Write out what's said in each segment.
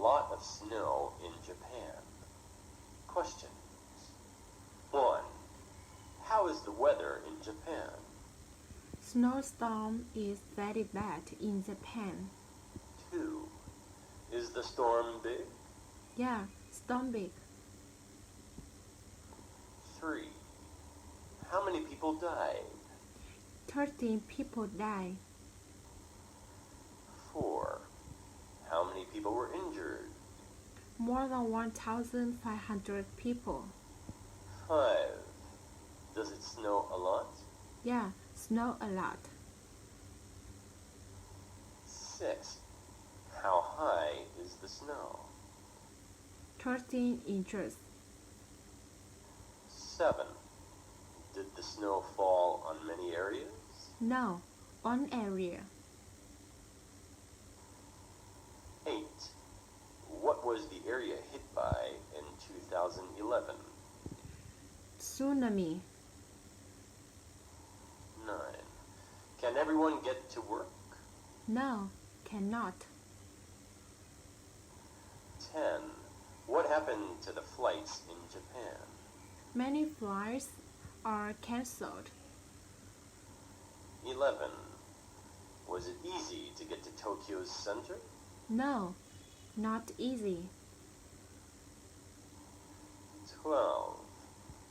lot of snow in Japan? Questions. 1. How is the weather in Japan? Snowstorm is very bad in Japan. 2. Is the storm big? Yeah, storm big. 3. How many people died? 13 people died. 4. How many people were injured? More than 1,500 people. 5. Does it snow a lot? Yeah, snow a lot. 6. How high is the snow? 13 inches. 7. Did the snow fall on many areas? No, one area. 8. What was the area hit by in 2011? Tsunami. 9. Can everyone get to work? No, cannot. 10. What happened to the flights in Japan? Many flights are cancelled. 11. Was it easy to get to Tokyo's center? No, not easy. 12.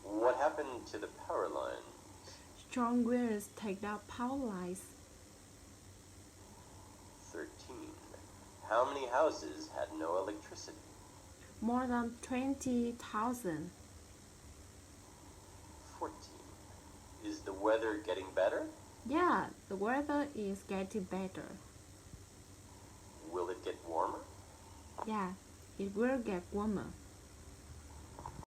What happened to the power lines? Strong winds take down power lines. 13. How many houses had no electricity? More than 20,000. 14. Is the weather getting better? Yeah, the weather is getting better. Will it get warmer? Yeah, it will get warmer.